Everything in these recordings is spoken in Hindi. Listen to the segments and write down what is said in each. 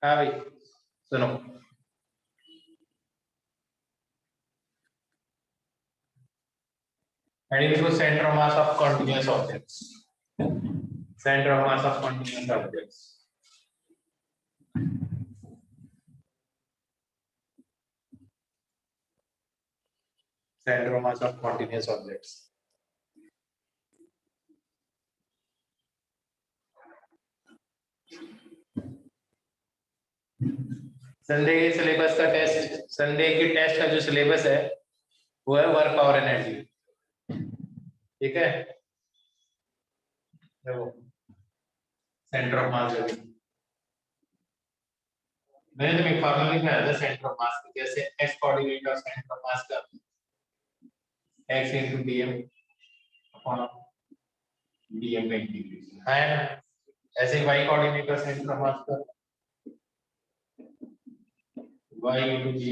हाँ भाई सुनो, heading to center of mass of continuous objects. Center of mass of continuous objects. Center of mass of continuous objects. Sunday के सिलेबस का टेस्ट, संडे की टेस्ट का जो सिलेबस है वो है वर्क पावर एनर्जी। ठीक है, देखो सेंटर ऑफ मास है, मैंने तुम्हें फार्मूला लिखाया था सेंटर ऑफ मास का, जैसे x कोऑर्डिनेट और सेंटर ऑफ मास का x into dm upon dm का इंटीग्रेशन है ना, ऐसे y कोऑर्डिनेट और सेंटर ऑफ मास का y into g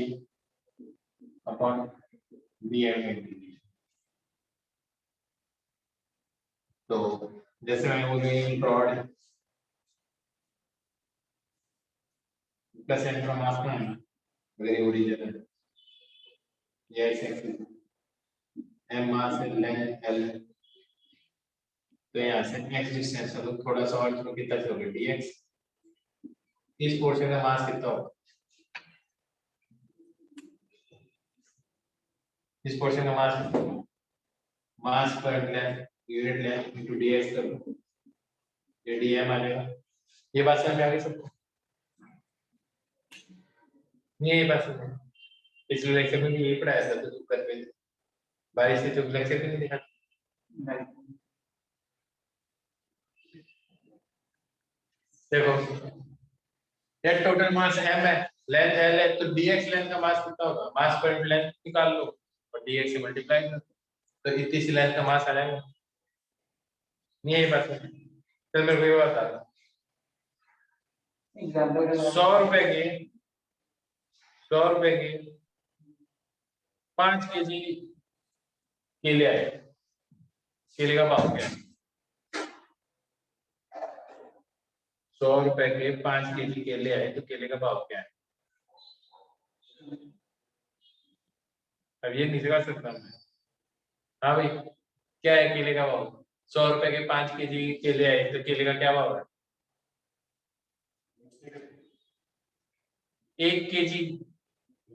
upon dm का इंटीग्रेशन। तो जैसे मैं बोल रही हूँ रॉड का सेंटर ऑफ मास का है वेरी ओरिजिन है, ये एक्सिस m मास है, लेंथ l, तो यहाँ से x डिस्टेंस है, तो थोड़ा सा और तो कितना चलोगे dx, इस पोर्शन का मास कितना होगा, इस पोर्शन का मास कितना होगा, मास पर length unit length into dx करो, ये dm आ जाएगा। ये बात समझ में आ गई सबको? नहीं ये बात समझ, पिछले लेक्चर में भी यही पढ़ाया था, तो तू कर पे बारिश से तो लेक्चर भी नहीं देखा। देखो ये टोटल मास m है, लेंथ l है, तो dx लेंथ का मास कितना होगा, मास पर लेंथ निकाल लो और dx से मल्टीप्लाई कर, तो इतनी सी लेंथ का मास आ जाएगा। नहीं यही बात है, चल मेरे को ये बता, 100 रुपए के 5 केजी केले आए, केले का भाव क्या है? 100 रुपए के 5 केजी केले आए, तो केले का भाव क्या है? अब ये नहीं लगा सकता मैं। हाँ भाई क्या है केले का भाव? 100 रुपए के 5 केजी केले आए, तो केले का क्या भाव है? 1 केजी,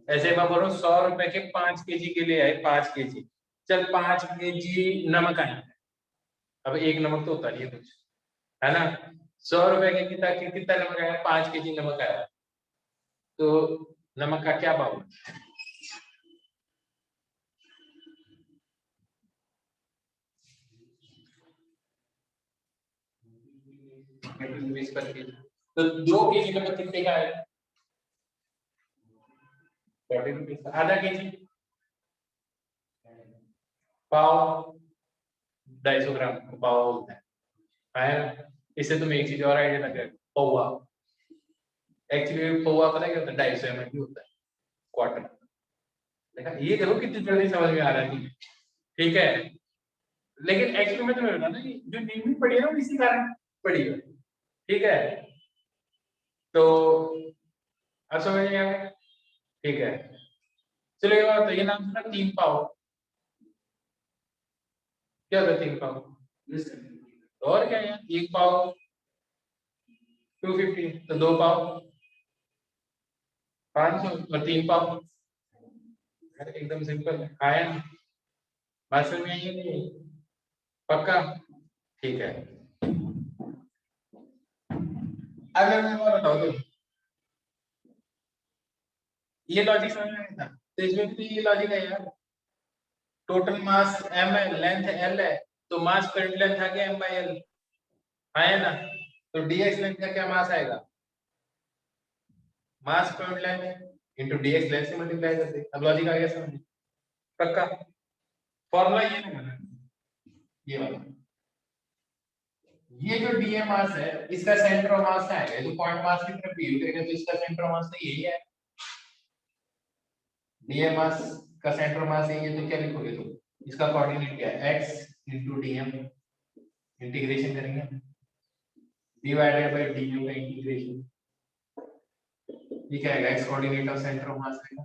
ऐसे मैं बोल रहा हूँ 100 रुपए के 5 केजी केले आए, 5 केजी, चल 5 केजी नमक आए, अब एक नमक तो उतारिए कुछ, है ना, 100 रुपए के कितना नमक आया, 5 केजी नमक आया, तो नमक का क्या भाव है? तो 2 केजी नमक कितने का है? 40 रुपीज। आधा केजी पाव 250 ग्राम पाव होता है ना? इससे तुम्हें एक चीज और आइडिया लग जाएगा, पौवा, एक्चुअली पौवा पता क्या होता है, 250 ml की होता है, क्वार्टर। देखा, ये देखो कितनी जल्दी समझ में आ रहा है, ठीक है। लेकिन एक्चुअली में तुम्हें बता ना, जो नींबू पड़ी है ना इसी कारण पड़ी है, ठीक है। तो अब समझ में आ गया, ठीक है। चलो ये बात, ये नाम सुना 3 पाव, क्या होता है 3 पाव? और क्या है, 1 पाव 250, तो 2 पाव 500 और 3 पाव, एकदम सिंपल है, आया ना? बात समझ में आई है नहीं? पक्का, ठीक है। अगर मैं और बताओ तो ये लॉजिक समझ में नहीं था, तो इसमें भी तो ये लॉजिक है यार, टोटल मास m है, लेंथ l है, तो मास पर लेंथ आ गया m/l, आया ना? तो dx लेंथ का क्या मास आएगा, मास पर लेंथ इनटू dx लेंथ से मल्टीप्लाई कर दे। अब लॉजिक आ गया समझ? पक्का, फॉर्मूला ये ना, ये वाला, ये जो dm मास है इसका सेंटर ऑफ मास क्या है, जो पॉइंट मास की तरफ बिहेव करेगा, तो इसका सेंटर ऑफ मास तो यही है, dm मास का सेंटर ऑफ मास यही है, तो क्या लिखोगे तुम, इसका कोऑर्डिनेट क्या है, x into dm, इंटीग्रेशन करेंगे डिवाइडेड बाय dm का इंटीग्रेशन, ये क्या है, x coordinate of centre of मास है।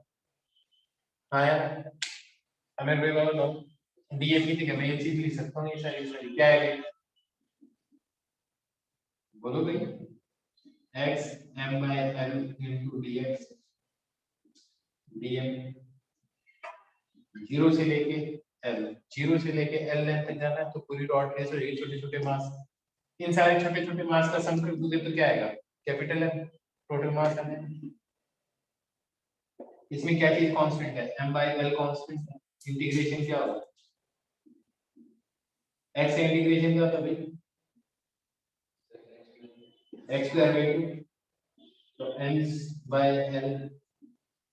हाँ यार, हमें भी बताओ डीएफ की थी, मैं ये चीज लिख सकता हूँ, ये सारी क्या है, बोलो भाई। x m/l into dx dm 0 से लेके l, 0 से लेके l लेंथ तक जाना है, तो पूरी रॉड ट्रेस और ये छोटे छोटे मास, इन सारे छोटे छोटे मास का सम कर दोगे तो क्या आएगा, कैपिटल M टोटल मास है। इसमें क्या चीज कांस्टेंट है, m/l कांस्टेंट है। इंटीग्रेशन क्या होगा, x से इंटीग्रेशन क्या होता है भाई, x स्क्वायर बाय 2, तो m/l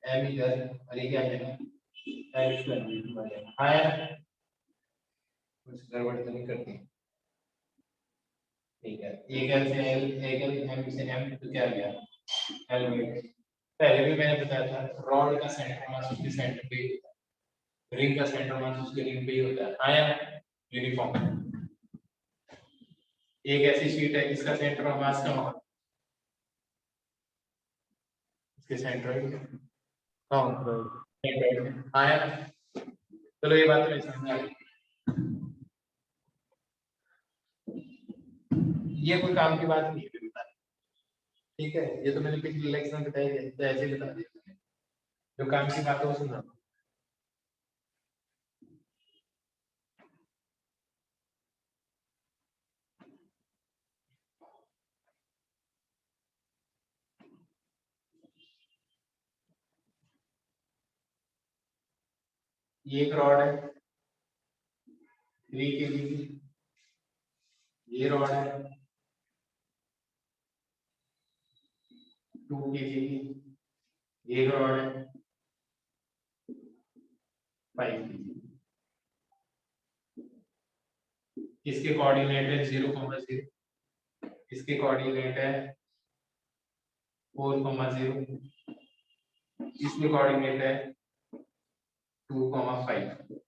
m इधर और ये क्या आ जाएगा l स्क्वायर बाय 2 आ जाएगा। हाँ यार, कुछ गड़बड़ तो नहीं करती, ठीक है। एक l से l, एक l m से m, तो क्या आ गया l बाय 2। पहले भी मैंने बताया था रॉड का सेंटर मास उसके सेंटर पे, रिंग का सेंटर मास उसके रिंग पे ही होता है। हाँ यार, यूनिफॉर्म। एक ऐसी शीट है जिसका सेंटर ऑफ मास कहाँ होगा, इसके सेंट्रोइड कहाँ होगा, सेंट्रोइड में। हाँ यार, चलो ये बात तो समझ में आ गई। ये कोई काम की बात नहीं है बताने, ठीक है, ये तो मैंने पिछले लेक्चर में बताई है, तो ऐसे ही बता दिया, जो काम की बात है वो सुना। ये एक रॉड है 3 kg की, ये रॉड है 2 kg की, ये रॉड है 5 kg। इसके कोऑर्डिनेट है 0,0, इसके कोऑर्डिनेट है 4,0, इसके कोऑर्डिनेट है 2,5।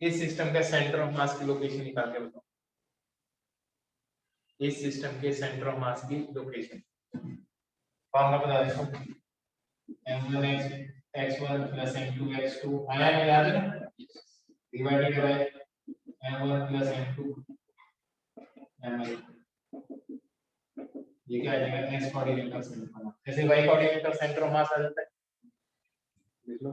इस सिस्टम का सेंटर ऑफ मास की लोकेशन निकाल के बताओ, इस सिस्टम के सेंटर ऑफ मास की लोकेशन फॉर्मूला बता दो, m1 x1 plus m2 x2 आया है, याद है ना, divided by m1 plus m2 m1, ये क्या आ जाएगा, x कोऑर्डिनेट का सेंटर ऑफ मास, ऐसे y कोऑर्डिनेट का सेंटर ऑफ मास आ जाता है, देख लो।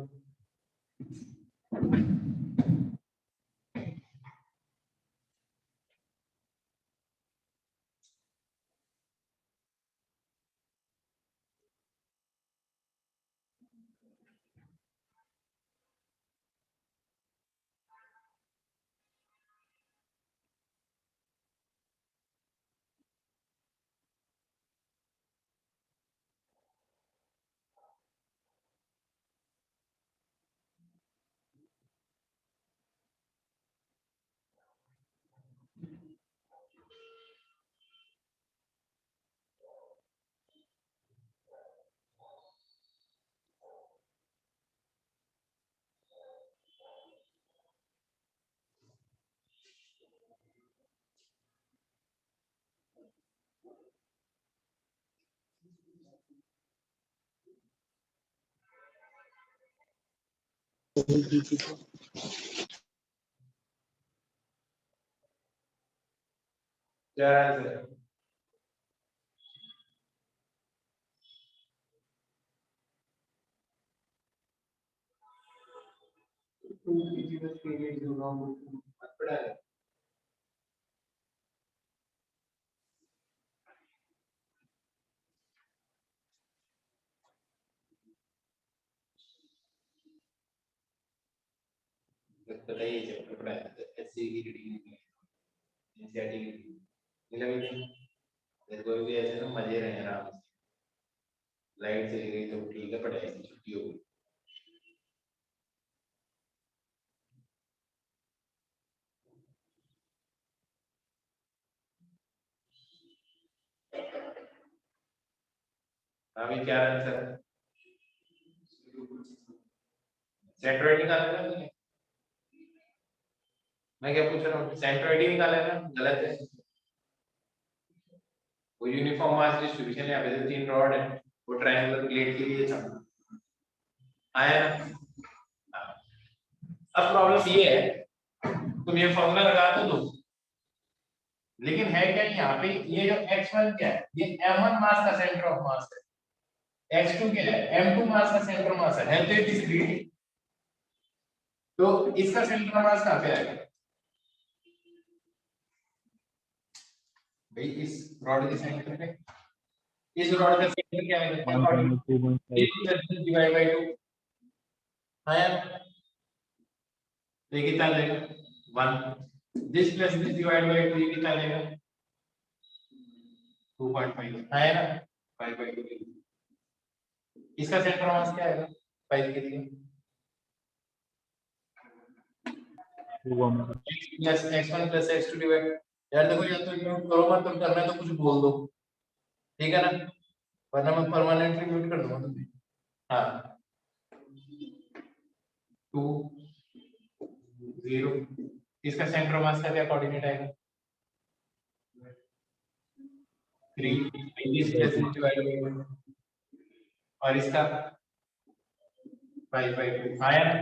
क्या आंसर है, पड़ा है। पता ही चैप्टर पढ़ा है, एससी की रीडिंग, एनसीईआरटी की रीडिंग, मतलब मेरे को भी ऐसे ना मजे रहे आराम से, लाइट चली गई तो ठीक है, पढ़ाई की छुट्टी हो गई। अभी क्या आंसर है, सेंट्रोइड निकालना है तुमने, मैं क्या पूछ रहा हूँ, सेंट्रोइड ही निकाला है ना, गलत है। वो यूनिफॉर्म मास डिस्ट्रीब्यूशन है, यहाँ पे तो 3 रॉड है, वो ट्रायंगुलर प्लेट के लिए था आया। अब प्रॉब्लम ये है, तुम ये फॉर्मूला लगा तो दो, लेकिन है क्या यहाँ पे, ये जो x1 क्या है, ये m1 मास का सेंटर ऑफ मास है, x2 क्या है, m2 मास का सेंटर मास है तो ये डिस्क्रीट, तो इसका सेंटर मास कहाँ पे आएगा भाई, इस रॉड के सेंटर पे, इस रॉड का सेंटर क्या आएगा, 1.2 डिवाइड बाय 2 आया, तो ये कितना आ जाएगा 1, this plus this divide by 2 ये कितना आ जाएगा 2.5 आया ना, 5/2, इसका सेंटर मास क्या आएगा 5 के लिए, plus x1 plus x2 divide, यार देखो या तो म्यूट करो मत, तुम करना है तो कुछ बोल दो, ठीक है ना, वरना मैं परमानेंटली म्यूट कर दूंगा तुम्हें। हाँ 2 0, इसका सेंटर मास का क्या कोऑर्डिनेट आएगा 3, इस प्लस डिवाइड बाय 1, और इसका 5/2 आया ना,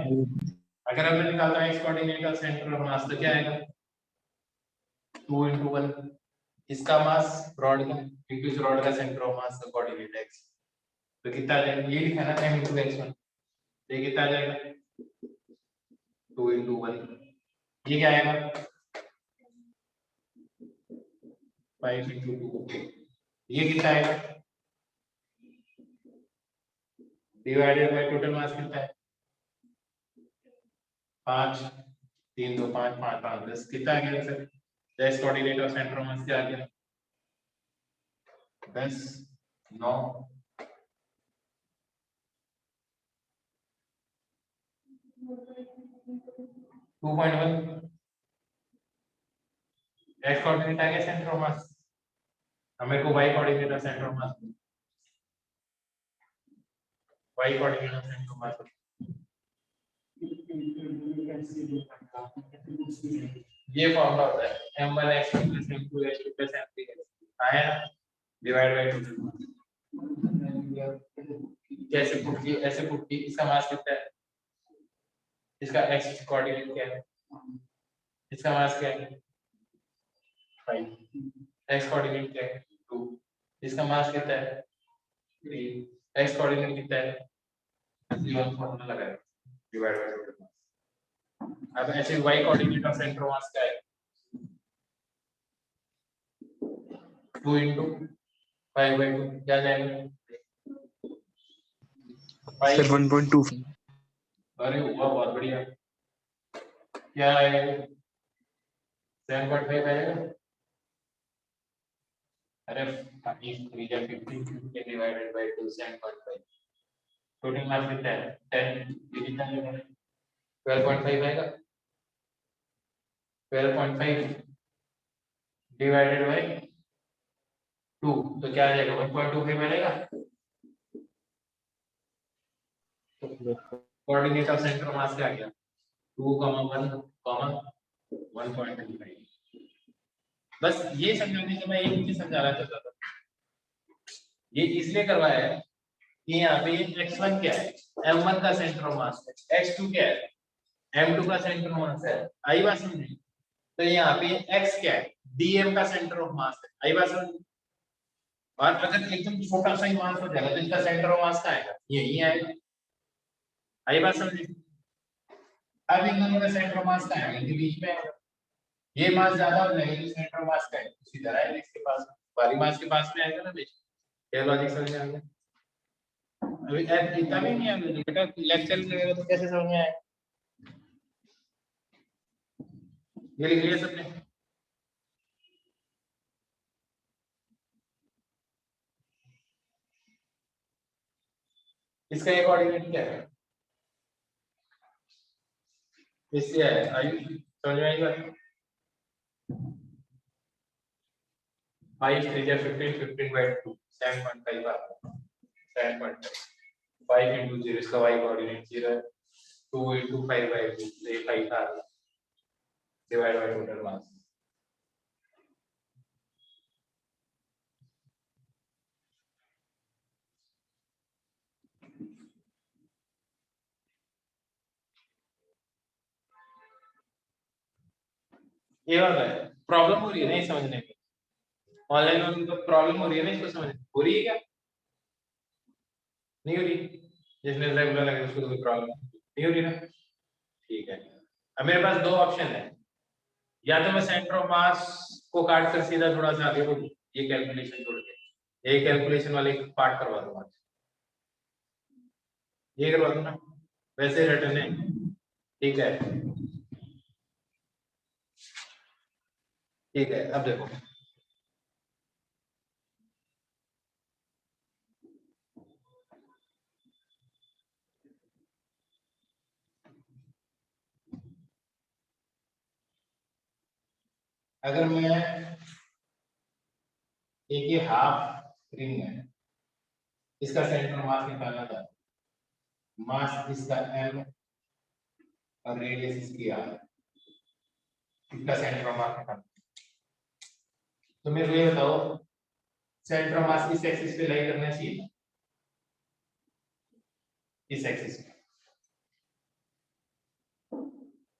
अगर हमने निकालना है x कोऑर्डिनेट का सेंटर ऑफ मास तो क्या आएगा 2 into 1, इसका मास रॉड का इंटू इस रॉड का सेंटर ऑफ मास का कोऑर्डिनेट x, तो कितना आ जाएगा, ये लिखा ना m into x1, तो ये कितना आ जाएगा 2 into 1, ये क्या आएगा 5 into 2, ये कितना आएगा डिवाइडेड बाय टोटल मास कितना है 5, 3 2 5 5 5 10, कितना आ गया सर, x कोऑर्डिनेट और सेंटर ऑफ मास क्या आ गया 10 9, 2.1, x कोऑर्डिनेट आ गया सेंटर ऑफ मास, हमें को y कोऑर्डिनेट और centre of mass, y coordinate और सेंटर ऑफ मास, ये फॉर्मूला होता है m1 x2 m2 x2 m3 आया डिवाइड बाय 2, कैसे पुट की, ऐसे पुट की, इसका मास कितना है, इसका x कोऑर्डिनेट क्या है, इसका मास क्या है 5, x कोऑर्डिनेट क्या है 2, इसका मास कितना है 3, x कोऑर्डिनेट कितना है, ये फॉर्मूला लगाया डिवाइड बाय टोटल मास। अब ऐसे y कोऑर्डिनेट और सेंटर मास क्या है 2 into 5/2, क्या जाएगा 5, 1.25, अरे हुआ बहुत बढ़िया, क्या आएगा 7.5 आएगा, अरे 15 डिवाइडेड बाय 2 7.5, टोटल मास कितना है 10, ये कितना आएगा 12.5 आएगा, 12.5 डिवाइडेड बाय 2, तो क्या आ जाएगा 1.25 आएगा, कोऑर्डिनेट ऑफ सेंटर मास क्या आ गया 2, 1, 1.25। बस ये समझाने के मैं ये चीज समझाना चाहता था, ये इसलिए करवाया है कि यहाँ पे ये x1 क्या है m1 का सेंटर ऑफ मास है, x2 क्या है m2 का सेंटर ऑफ मास है, आई बात समझ, तो यहाँ पे x क्या है dm का सेंटर ऑफ मास है, आई बात समझ, और अगर एकदम छोटा सा ही मास हो जाएगा तो इसका सेंटर ऑफ मास कहाँ आएगा यही आएगा, आई बात समझ, अब इन दोनों का सेंटर ऑफ मास कहाँ आएगा, इनके बीच में आएगा, ये मास ज्यादा हो जाएगा तो सेंटर ऑफ मास का है उसी तरह है इसके पास, बारी मास के पास में आएगा ना बीच, ये लॉजिक समझ में आ गया, अभी इतना भी नहीं आया बेटा, लेक्चर लगेगा तो कैसे समझ में आएगा, ये लिख लिया सबने, इसका एक कोऑर्डिनेट क्या है, इससे है आई समझ में आई बात, 5 3 या 15 15/2 7.5 आ रहा है 7.5, 5 into 0 इसका y कोऑर्डिनेट 0 है, 2 into 5/2 ये 5 आ रहा है डिवाइड बाय टोटल मास, ये होता है, प्रॉब्लम हो रही है नहीं समझने में, ऑनलाइन में तो प्रॉब्लम हो रही है ना इसको समझने, हो रही है क्या, नहीं हो रही, जिसने रेगुलर लगे उसको तो कोई प्रॉब्लम नहीं हो रही ना, ठीक है। अब मेरे पास दो ऑप्शन है, या तो मैं सेंटर ऑफ मास को काट कर सीधा थोड़ा सा आगे बढ़ूं, ये कैलकुलेशन छोड़ के, ये कैलकुलेशन वाले पार्ट करवा दूंगा, ये करवा दूं ना, वैसे रिटर्न है, ठीक है, ठीक है। अब देखो अगर मैं एक ये हाफ रिंग है, इसका सेंटर मास निकालना था, मास इसका m और रेडियस इसकी r, इसका सेंटर मास निकालना, तो मेरे को ये बताओ सेंटर मास इस एक्सिस पे लाई करना चाहिए, इस एक्सिस पे,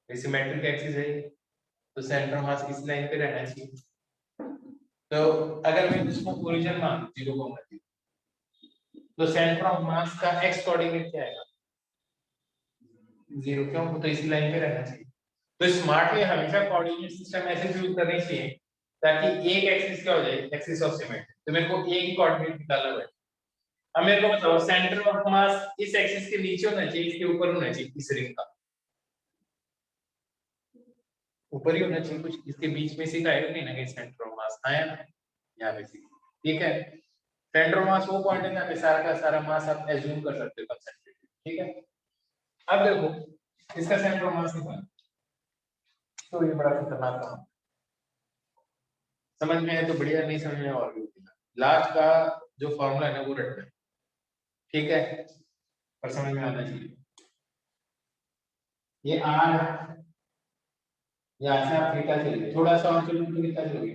सिमेट्रिक एक्सिस है तो सेंटर मास इस लाइन पे रहना चाहिए। तो अगर मैं इसको ओरिजिन मान 0,0 तो सेंटर ऑफ मास का x कोऑर्डिनेट क्या आएगा, 0, क्यों, तो इसी लाइन पे रहना चाहिए। तो स्मार्टली हमेशा कोऑर्डिनेट सिस्टम ऐसे यूज करने चाहिए ताकि एक एक्सिस क्या हो जाए, एक्सिस ऑफ सिमेट्री, तो मेरे को एक ही कोऑर्डिनेट निकालना पड़ेगा। अब मेरे को बताओ सेंटर ऑफ मास इस एक्सिस के नीचे होना चाहिए, इसके ऊपर होना चाहिए, इस रिंग का ऊपर ही होना चाहिए, कुछ इसके बीच में से आएगा नहीं ना, कि सेंटर ऑफ मास आया ना यहाँ पे से, ठीक है। सेंटर ऑफ मास वो पॉइंट है जहाँ पे सारा का सारा मास आप एज्यूम कर सकते हो कंसेंट्रेटेड, ठीक है। अब देखो इसका सेंटर ऑफ मास निकाल, तो ये बड़ा खतरनाक काम, समझ में आए तो बढ़िया, नहीं समझ में और भी लास्ट का जो फॉर्मूला है ना वो रटना है, ठीक है, पर समझ में आना चाहिए। ये आर, यहाँ से आप थीटा चलिए, थोड़ा सा और चलो तो कितना चलोगे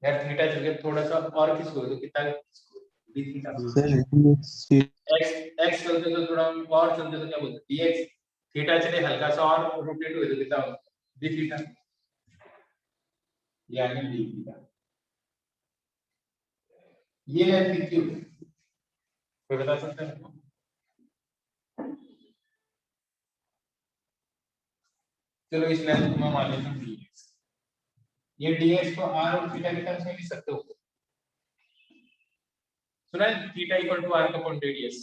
यार, थीटा चल के थोड़ा सा और किसको तो कितना डी थीटा, एक्स एक्स चलते तो थोड़ा और चलते तो क्या बोलते dx, थीटा चले हल्का सा और रोटेट हुए तो कितना होगा डी थीटा, यानी डी थीटा। ये लेंथ कितनी होगी, कोई बता सकता है, चलो इस लेंथ को मैं मान लेता हूं dx, ये dx को r और थीटा के टर्म्स में लिख सकते हो, सुना है theta equal to r upon radius,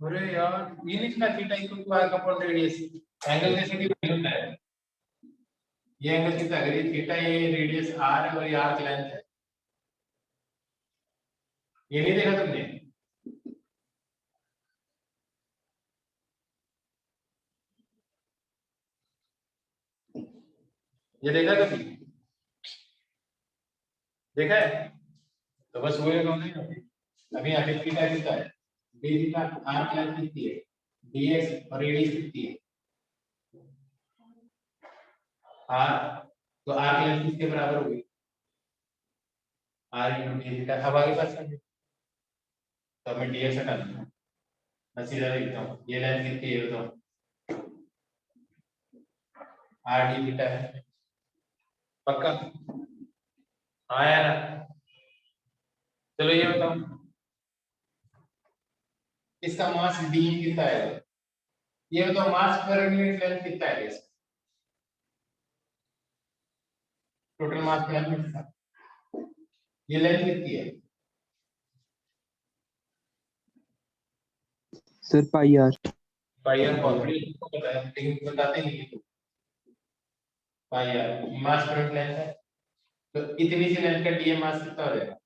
अरे यार ये लिखना theta equal to r upon radius, angle जैसे कि होता है, ये एंगल कितना, अगर ये थीटा, ये रेडियस r है और ये आर्क लेंथ है, ये नहीं देखा तुमने, ये देखा कभी, देखा है, तो बस वही दोनों ही होते हैं। अभी यहाँ पे थीटा कितना है, डी थीटा, आर लेंथ कितनी है, डीएक्स और रेडियस कितनी है, आर, तो आर लेंथ किसके बराबर होगी, आर इंटू डी थीटा। अब आगे बात समझो, तो मैं डीएक्स हटा दूंगा, मैं सीधा लिखता हूँ ये लेंथ कितनी है बताओ, आर डी थीटा है, पक्का, हाँ यार, चलो ये बताओ इसका मास डी कितना है, ये बताओ मास पर यूनिट लेंथ कितना है इसका, टोटल मास पर यूनिट, ये लेंथ कितनी है sir pi r, pi r already आपको पता है लेकिन बताते नहीं है, पाई are mass per unit length है, तो इतनी सी लेंथ का डीएम मास कितना हो जाएगा,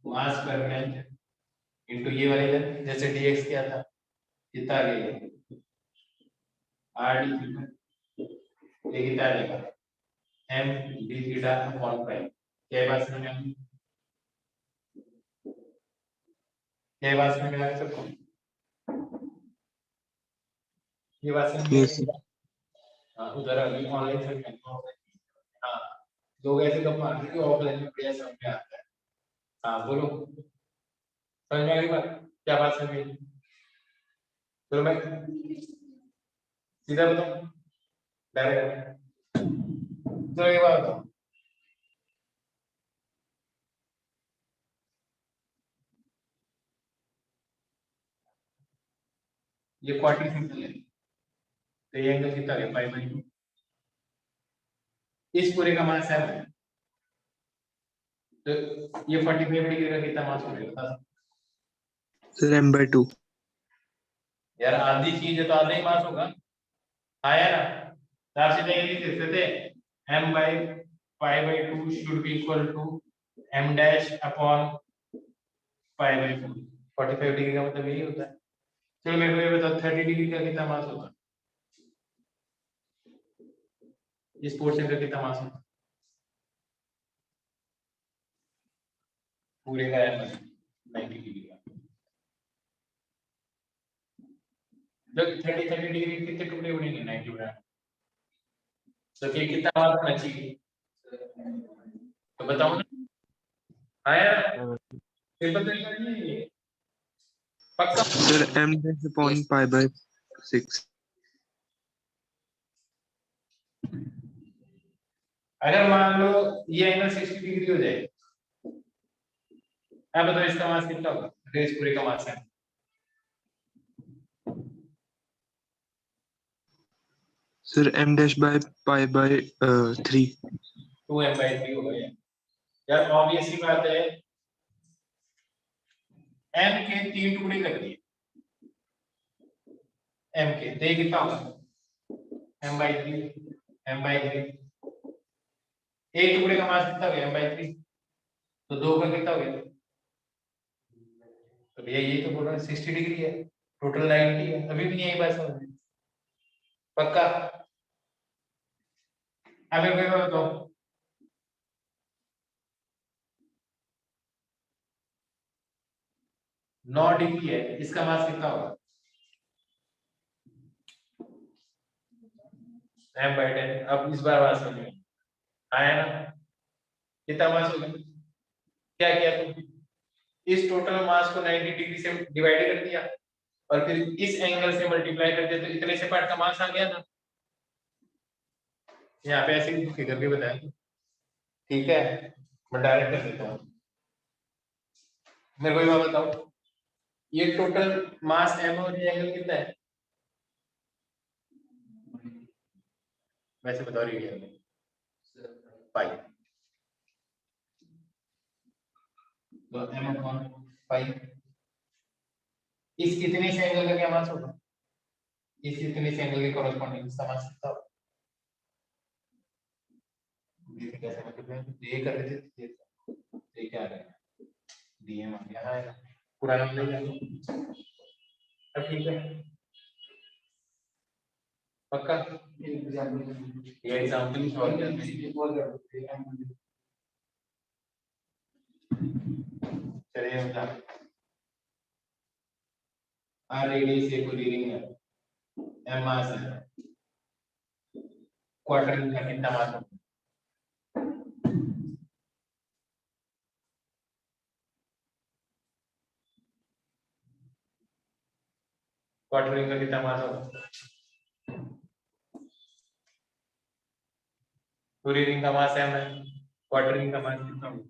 मास पर लेंथ इनटू ये वाली लेंथ, जैसे dx क्या था, कितना आ गया आर डी थीटा, ये कितना आ जाएगा m d theta upon pi, क्या बात समझ में आ गई, क्या बात समझ में आ गई सबको, ये बात समझ में आ गई, हाँ उधर अभी ऑनलाइन समझ में, हाँ लोग ऐसे कब मार रहे हैं ऑफलाइन में बढ़िया समझ में आता है, हाँ बोलो समझ में आ गई बात, क्या बात समझ में आई? चलो मैं सीधा बताऊं, डायरेक्ट। चलो ये बात बताओ, ये क्वार्टर सर्कल है, तो ये एंगल कितना है, पाई बाई 2। इस पूरे का मास है, तो ये 45 डिग्री का कितना मास हो जाएगा, बता। Sir m/2। यार आधी चीज है तो आधा ही मास होगा, आया ना। चार सीधे ये लिख सकते थे, m by pi by 2 should be equal to m dash upon pi by 4। 45 degree का मतलब यही होता है। चलो मेरे को ये बताओ 30 डिग्री का कितना मास होगा, इस पोर्शन का कितना मास होगा, पूरे का है 90 डिग्री का। जब 30 डिग्री के कितने टुकड़े बनेंगे, 90 बना, तो ये कितना मास होना चाहिए, तो बताओ ना। आया सिंपल तरीका नहीं है ये, पक्का। Sir m/π/6। अगर मान लो ये एंगल 60 डिग्री हो जाए, अब बताओ इसका मास कितना होगा, अगर इस पूरे का मास है। Sir m'/π/3। 2m/3 होगा ये। यार ऑब्वियस सी बात है, m के 3 टुकड़े कर दिए, m के, तो ये कितना होगा, m/3, m/3। एक टुकड़े का मास कितना हो गया, m/3, तो दो का कितना हो गया, तो भैया यही तो बोल रहा है 60 डिग्री है, टोटल 90 है, अभी भी नहीं आई बात समझ में, पक्का। अब एक बार बताओ, 9 डिग्री है, इसका मास कितना होगा, m/10। अब इस बार बात समझ में आया ना, कितना मास होगा, क्या किया तुम, इस टोटल मास को 90 डिग्री से डिवाइड कर दिया और फिर इस एंगल से मल्टीप्लाई कर दिया, तो इतने से पार्ट का मास आ गया ना। यहाँ पे ऐसे फिगर भी बताया, ठीक है, मैं डायरेक्ट कर देता हूँ। मेरे को ये बात बताओ, ये टोटल मास m और ये एंगल कितना है, वैसे बताओ रेडियन में, पाई, तो m अपॉन पाई। इस कितने से एंगल का क्या मास होगा, इस कितने से एंगल के कॉरेस्पॉन्डिंग इसका मास कितना होगा, ये कैसे मतलब ये कर रहे थे, ये क्या आ रहा है, dm आ गया है, पूरा नाम ले जाओ, अब ठीक है, पक्का। ये एग्जांपल सॉल्व करते हैं, चलिए बता, r रेडियस ए पूरी रिंग है, m मास है, क्वार्टर रिंग का कितना मास होगा, क्वार्टर रिंग का कितना मास होगा, पूरी रिंग का मास m है, क्वार्टर रिंग का मास कितना होगा,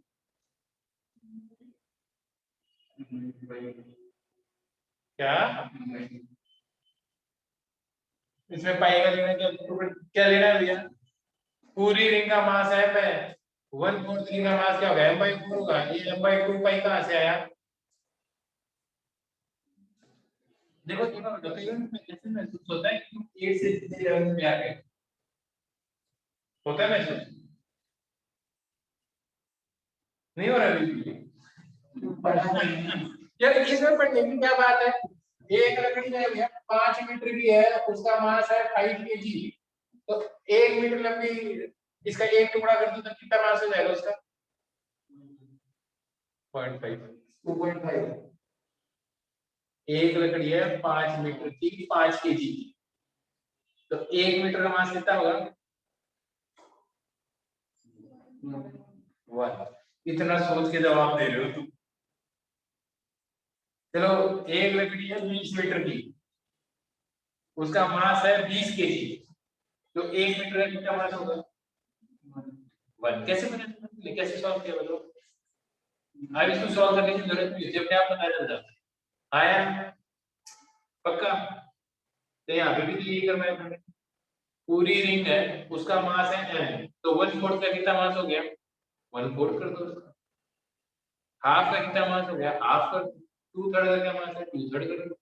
क्या इसमें पाई का लेना, क्या लेना है भैया, पूरी रिंग का मास m है, 1/4 रिंग का मास क्या होगा, m/4 होगा, ये m/2 पाई कहां से आया, देखो देखो कई बार ऐसे महसूस होता है कि 8 से जितने लेवल में आ गए, होता है महसूस, नहीं हो रहा है अभी भी? यार इसमें पढ़ने की क्या बात है, एक लकड़ी है भैया 5 मीटर की है, उसका मास है 5 kg, तो 1 मीटर लंबी इसका एक टुकड़ा कर दो तो कितना मास हो जाएगा उसका, 0.5, 2.5। एक लकड़ी है 5 मीटर की, 5 kg की, तो 1 मीटर का मास कितना होगा, 1। इतना सोच के जवाब दे रहे हो तुम। चलो एक लकड़ी है 20 मीटर की, उसका मास है 20 केजी, तो 1 मीटर का कितना मास होगा? 1। कैसे बना, कैसे सॉल्व किया बताओ? अब इसको सॉल्व करने की जरूरत नहीं है, अपने आप पता चल जाता है। आया पक्का? तो यहाँ पे भी तो यही करना है हमने। पूरी रिंग है, उसका मास है m, तो 1/4 का कितना मास हो गया? 1/4 कर दो उसका। हाफ का कितना मास हो गया? हाफ कर दो। 2/3 का क्या मास है? 2/3 कर दो।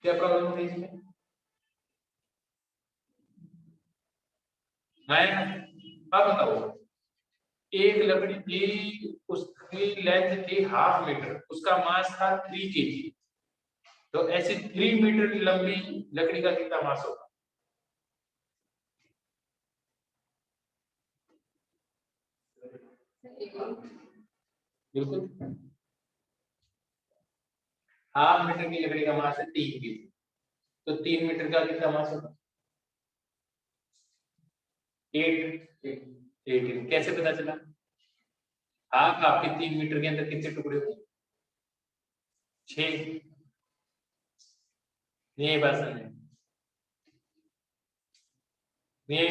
क्या प्रॉब्लम है इसमें? आया? अब बताओ, एक लकड़ी थी, उसकी लेंथ थी 1/2 मीटर, उसका मास था 3 केजी, तो ऐसे 3 मीटर की लंबी लकड़ी का कितना मास होगा? बिल्कुल, 1/2 मीटर की लकड़ी का मास है 3 केजी, तो 3 मीटर का कितना मास होगा? 8। 18 कैसे पता चला? हाफ आपके 3 मीटर के अंदर कितने टुकड़े हुए? 6। ये बात समझे? ये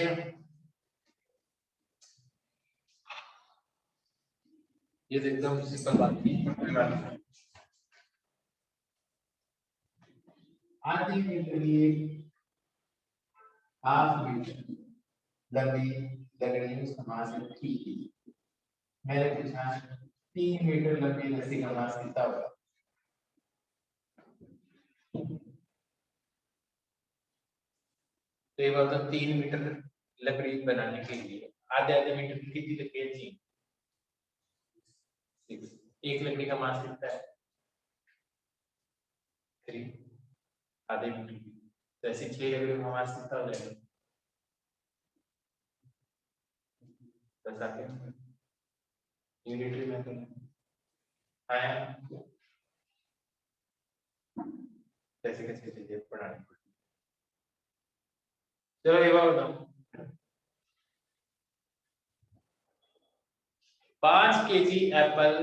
ये तो एकदम सिंपल बात है। आधी मीटर की 1/2 मीटर लंबी लकड़ी उसका मास है 3 केजी। मैंने पूछा 3 मीटर लंबी रस्सी का मास कितना होगा? तो ये बात, 3 मीटर लकड़ी बनाने के लिए आधे आधे मीटर की कितनी लकड़ी चाहिए? एक लकड़ी का मास कितना है? 3 आधे मीटर की, तो ऐसे 6 लकड़ी का मास कितना हो जाएगा? 10 आते यूनिटरी में आया। कैसे कैसे चीजें पढ़ानी पड़ती। चलो ये बात बताओ, 5 केजी एप्पल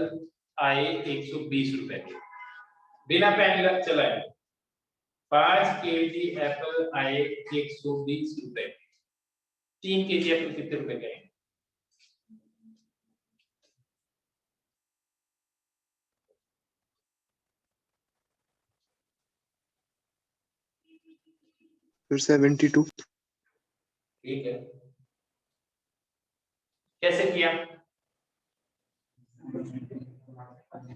आए 120 रुपए के, बिना पेन चलाए। 5 केजी एप्पल आए 120 रुपए, 3 केजी एप्पल कितने रुपए के आएंगे? फिर 72। ठीक है, कैसे किया?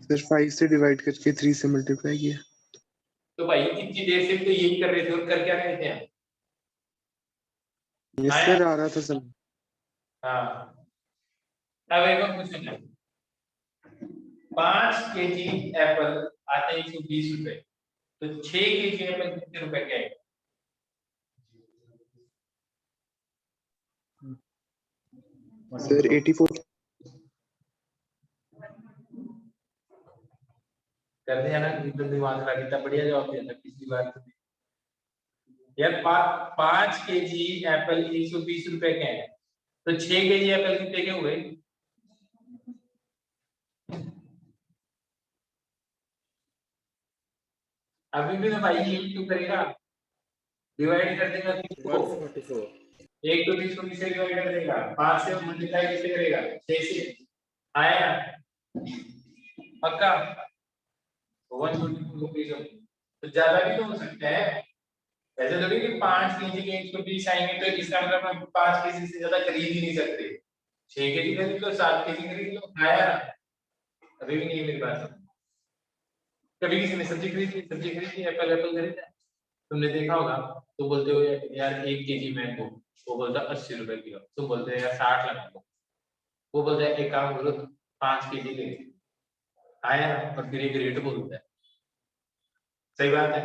सर 5 से डिवाइड करके 3 से मल्टीप्लाई किया। तो भाई इतनी देर से तो यही कर रहे थे, और कर क्या रहे थे? यस आया? सर, आ रहा था सर। हाँ, अब एक और क्वेश्चन है। 5 केजी एप्पल आते हैं 120 रुपए, तो 6 केजी एप्पल कितने रुपए के आएंगे? सर 84। कर दिया ना, एकदम दिमाग लगा, कितना बढ़िया जवाब दिया था पिछली बार तो। यार 5 केजी एप्पल 120 रुपए के हैं, तो 6 केजी एप्पल कितने के हुए? अभी भी तो भाई यही क्यों करेगा, डिवाइड कर देगा 30 को, 1 तो 30 को किससे डिवाइड कर देगा? 5 से मल्टीप्लाई किससे करेगा? 6 से। आया? पक्का? 1 तो ज्यादा भी तो हो सकता है, ऐसे थोड़ी कि 5 केजी के 120 आएंगे तो इसका मतलब हम 5 केजी से ज्यादा खरीद ही नहीं सकते। 6 केजी खरीद लो, 7 केजी खरीद लो। आया? अभी भी नहीं है मेरी बात। कभी किसी ने सब्जी खरीदी, एप्पल खरीदा, तुमने देखा होगा, तो बोलते हो यार 1 केजी मैंगो, वो बोलता है 80 रुपए किलो, तुम बोलते हो यार 60 लगा लो, वो बोलता है एक काम करो 5 केजी ले। आया ना? और फिर एक रेट बोलता है, सही बात है,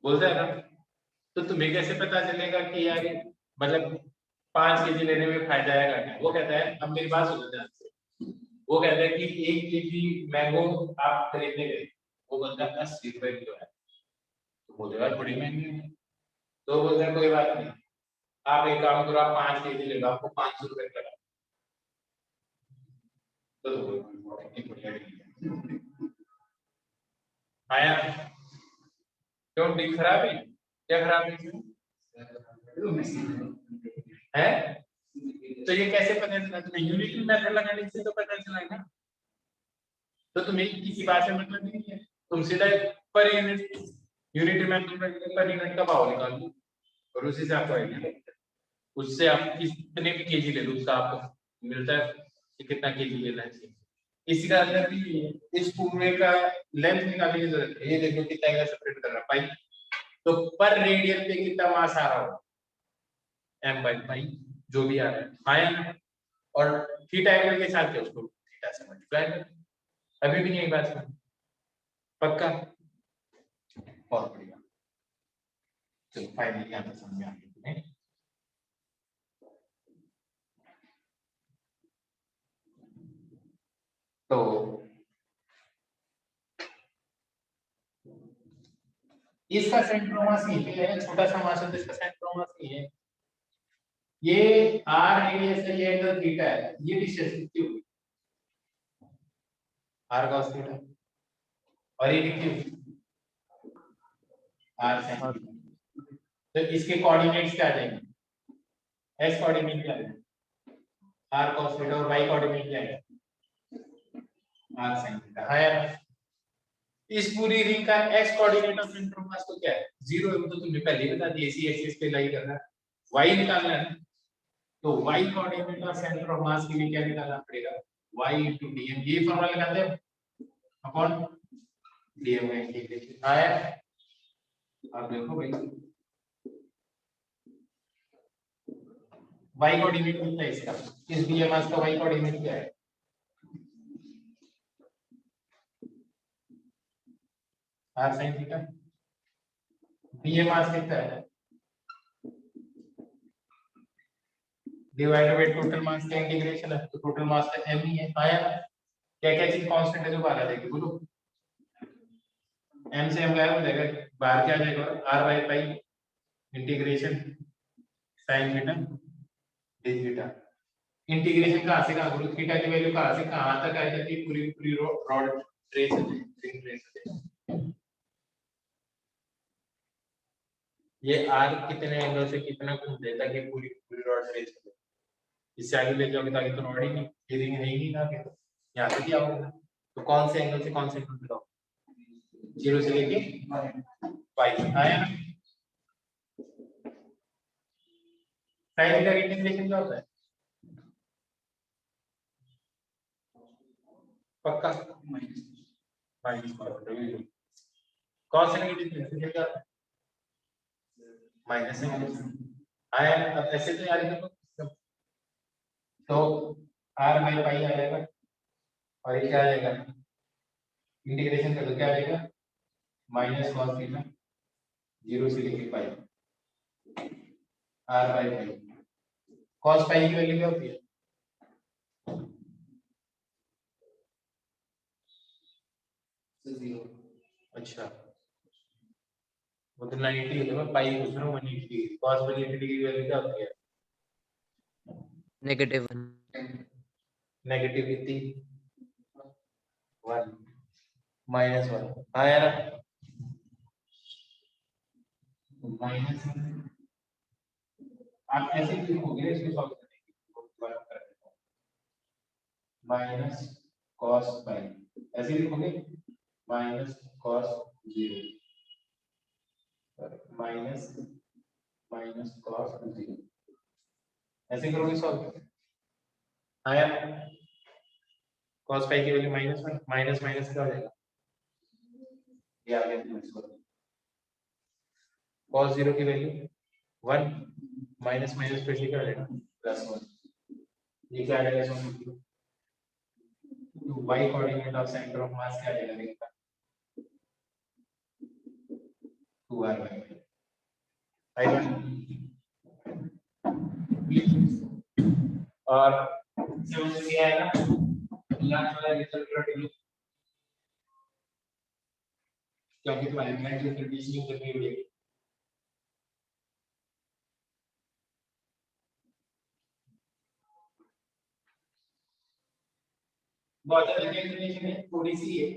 बोलता है ना? तो तुम्हें कैसे पता चलेगा कि यार मतलब 5 केजी लेने में फायदा आएगा क्या? वो कहता है, अब मेरी बात सुनो ध्यान से, वो कहता है कि 1 केजी मैंगो आप खरीदने गए, वो बोलता है 80 रुपए किलो है, तो बोलते यार बड़ी महंगी है, तो बोलते हैं कोई बात नहीं, आप एक काम करो, आप 5 केजी ले लो, आपको 500 रुपए का लगा। तो कितनी बढ़िया डील है। आया? क्यों डील खराब है? क्या खराब है तो ये कैसे पता चला तुम्हें? यूनिटी मेथड लगाने से तो पता चला ना। तो तुम्हें किसी बात से मतलब नहीं है, तुम सीधा per unit unity method per unit का भाव निकाल लो और उसी से आपको आइडिया, उससे आप कितने भी केजी ले लो उसका आपको मिलता है कि कितना केजी लेना चाहिए। इसी का अंदर भी इस पूरे का लेंथ निकालने की जरूरत है। ये देखो कितना एंगल सेपरेट कर रहा है पाई, तो पर रेडियन पे कितना मास आ रहा होगा, m/पाई जो भी आ रहा है आया ना, और थीटा एंगल के साथ क्या उसको थीटा से मल्टीप्लाई कर। अभी भी नहीं बात समझ पक्का? बहुत बढ़िया, चलो फाइनली यहाँ तक समझ में आ गया। तो इसका सेंटर ऑफ मास यही है, छोटा सा मास है तो इसका सेंटर ऑफ मास यही है। ये r रेडियस है, ये एंगल थीटा है, ये डिस्टेंस कितनी होगी r cos थीटा, और ये कितनी होगी r sin थीटा। तो इसके कोऑर्डिनेट्स क्या आ जाएंगे? x कोऑर्डिनेट क्या है r cos थीटा, और y कोऑर्डिनेट क्या है r sin थीटा। है यार, इस पूरी रिंग का x coordinate of centre of मास तो क्या है? 0 है, वो तो तुमने पहले ही बता दिया, इसी एक्सिस पे लाई करना है, y निकालना है। तो y coordinate of centre of मास के लिए क्या निकालना पड़ेगा? y * dm, ये फॉर्मूला लगाते हैं अपॉन dm का इंटीग्रेशन। आया? अब देखो भाई y कोऑर्डिनेट कितना है इसका, इस dm मास का y कोऑर्डिनेट क्या है? r sin theta. dm मास कितना है डिवाइडेड बाय टोटल मास का इंटीग्रेशन है, तो टोटल मास का m ही है। आया ना? क्या क्या चीज कांस्टेंट है जो बाहर आ जाएगी बोलो? m से m गायब हो जाएगा, बाहर क्या आ जाएगा? r/पाई integration sin theta d theta. Integration कहां से कहां करूं? थीटा की वैल्यू कहां से कहां तक आ जाती है? पूरी पूरी रॉड ट्रेस है, रिंग ट्रेस है। ये r कितने एंगल से कितना घूम देता है कि पूरी पूरी रॉड ट्रेस हो। इससे आगे ले जाओगे तो आगे तो रॉड ही नहीं, ये रिंग है ही नहीं ना आगे, तो यहाँ से भी आओगे तो कौन से एंगल से कौन से एंगल पे आओ? 0 से लेके पाई। आया? साइन थीटा का इंटीग्रेशन क्या होता है? पक्का माइनस cos का इंटीग्रेशन क्या होता है? माइनस से। आया? अब ऐसे तो यार देखो, तो r/पाई आ जाएगा, और ये क्या आ जाएगा? इंटीग्रेशन कर दो, क्या आ जाएगा? माइनस cos थीटा 0 से लेके पाई r/पाई। cos पाई की वैल्यू क्या होती है? अच्छा, वो तो 90 होता है, पाई पूछ रहा हूँ 180। cos 180 की वैल्यू क्या होती है? -1 नेगेटिव कितनी? 1 -1। हाँ यार, माइनस आप ऐसे ही लिखोगे इसको सॉल्व करने की, माइनस cos पाई ऐसे ही लिखोगे, minus cos 0 minus minus cos 0 ऐसे करोगे सॉल्व। आया? cos पाई की वैल्यू -1, माइनस माइनस क्या हो जाएगा? ये आ गया प्लस 1। cos 0 की वैल्यू 1, माइनस माइनस फिर से क्या हो जाएगा? +1। ये क्या आ जाएगा इसमें? y coordinate of centre of मास क्या आ जाएगा देखा? 2r/पाई। और समझ में आया ना? लास्ट वाला रिजल्ट रट लो, क्योंकि तुम्हारी मैथ की कंडीशनिंग करनी पड़ेगी। बहुत ज्यादा कैलकुलेशन है, थोड़ी सी है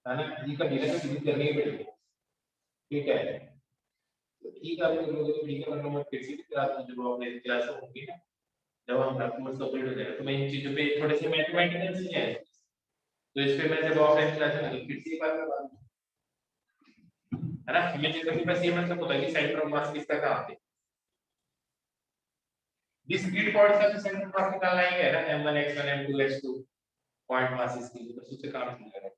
ना? ये का मेरा तो विजिट करनी ही पड़ेगी, ठीक है? तो ठीक है, आप लोग तो ठीक है, मतलब मैं फिर से क्लास में जब आपने क्लास होगी ना, जब हमारा कोर्स कंप्लीट हो जाएगा तो मैं इन चीजों पे थोड़े से मैथमेटिकल चीजें हैं, तो इस पे मैं जब ऑफलाइन क्लास में तो फिर से एक बार करवा दूं, है ना। हमें चीजों की बस ये मतलब होता है कि सेंटर ऑफ मास किसका कहाँ पे, डिस्क्रीट पॉइंट्स का तो सेंटर ऑफ मास निकालना ही है ना, m1 x1 m2 x2 point masses की, बस उससे काम शुरू करें।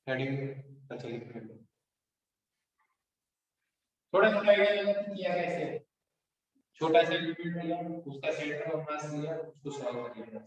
हेडिंग अच्छा लिख रहे हो, थोड़ा थोड़ा आइडिया लगा कि किया कैसे है। छोटा सा एलिमेंट लिया, उसका सेंटर ऑफ मास लिया, उसको सॉल्व कर लिया।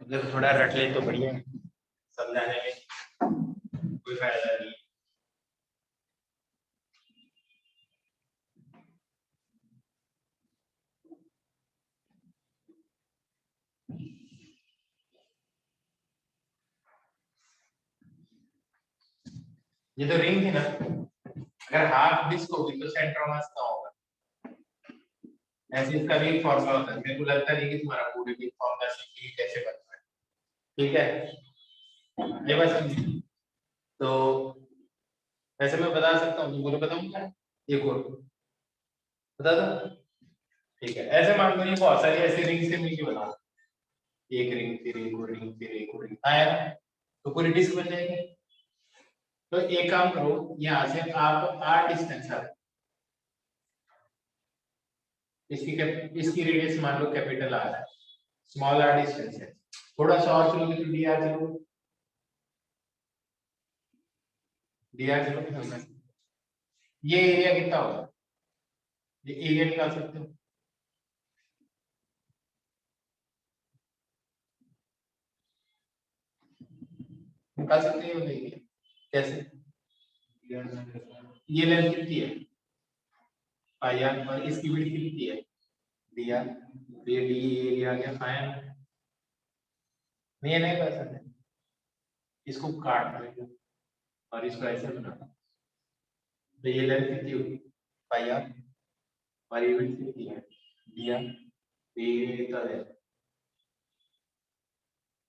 अगर थोड़ा रट ले तो बढ़िया है, समझाने में कोई फायदा नहीं। ये तो रिंग थी ना, अगर हाफ डिस्क होगी तो सेंटर ऑफ मास का होगा, ऐसे इसका भी एक फॉर्मूला होता है। मेरे को लगता नहीं कि तुम्हारा पूरी भी फॉर्मूला सीखी कैसे बनता है, ठीक है। ये बस समझिए। तो वैसे मैं बता सकता हूँ, तुमको तो बताऊंगा, एक और बता दो, ठीक है। ऐसे मान लो ये बहुत सारी ऐसी रिंग से मिलके बना, एक रिंग फिर एक और रिंग फिर एक और रिंग आया ना, तो पूरी डिस्क बन जाएगी। तो एक काम करो, यहाँ से आप आर डिस्टेंस है, इसकी रेडियस मान लो कैपिटल आर है, स्मॉल आर डिस्टेंस है, थोड़ा सा और चलोगे तो डी आर चलो, डी आर चलो कितना होगा? ये एरिया कितना होगा, ये एरिया निकाल सकते हो, निकाल सकते हो नहीं, कैसे, ये लेंथ कितनी है पाई आर और इसकी विड्थ कितनी है डी आर, ये डी एरिया आ गया फाइन। नहीं नहीं कर सकते, इसको काट दो और इसको ऐसे बना दो, तो ये लेंथ कितनी होगी पाई आर और ये विड्थ कितनी है डी आर, तो ये कितना है,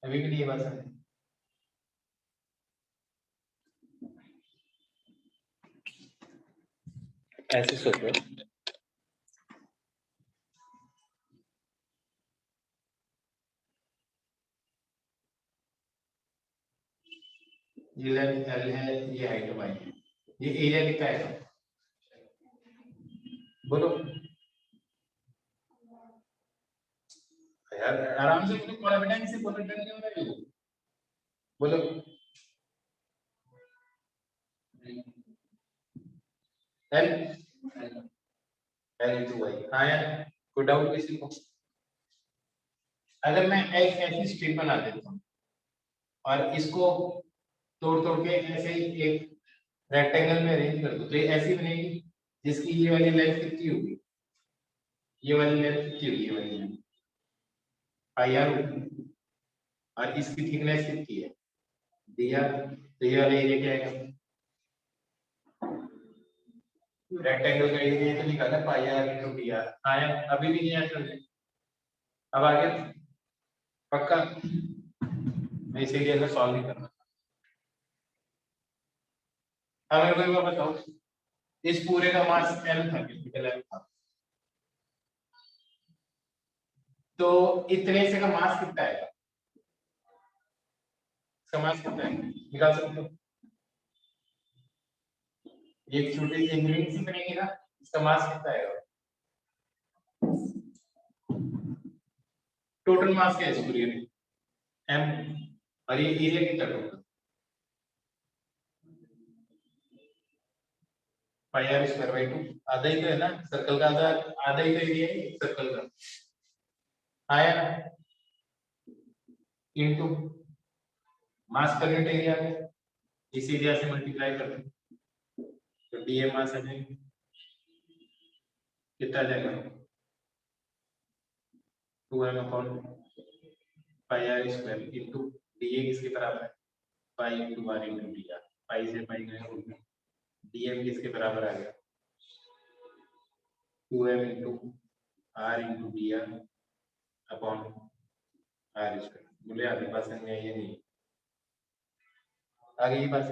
अभी भी नहीं बता सकते। ऐसे सोचो, ये लेंथ एल है, ये हाइट वाई है, ये एरिया कितना है बोलो यार, आराम से बोलो, कॉल बेटा इसे बोलो, डर क्यों रहे हो, बोलो एल, एल इनटू वाई। हाँ यार, कोई डाउट किसी को? अगर मैं एक ऐसी स्ट्रिप बना देता हूँ और इसको तोड़ तोड़ के ऐसे ही एक रेक्टेंगल में अरेंज कर दो, तो ये ऐसी बनेगी जिसकी ये वाली लेंथ कितनी होगी, ये वाली लेंथ कितनी होगी, ये वाली लेंथ पाई आर होगी, और इसकी थिकनेस कितनी है डी आर, तो ये वाला एरिया क्या है, रेक्टेंगल का एरिया तो निकाला पाई आर इनटू डी आर। हाँ यार, अभी भी नहीं आया समझे, अब आगे पक्का, मैं इसीलिए अगर सॉल्व नहीं करना, अब मेरे को एक बार बताओ, इस पूरे का मास m था, कैपिटल M था, तो इतने से का मास कितना आएगा? इसका मास कितना है निकाल सकते हो? एक छोटी सी रिंग सी बनेगी ना, इसका मास कितना आएगा? टोटल मास क्या है इस पूरी रिंग? m, और ये एरिया कितना total? Pi r square by 2, आधा ही तो है ना सर्कल का, आधा आधा ही तो एरिया है सर्कल का, आया ना, into mass per unit area है, इस एरिया से मल्टीप्लाई कर दो तो डीएम मास आ जाएगा, कितना आ जाएगा? 2m upon pi r square into d A किसके बराबर है? Pi into r into d r, pi से पाई गए रूट में, डीएम किसके बराबर आ गया? 2m into r into d r upon r square. बोले आगे पास में ये नहीं, आगे ये पास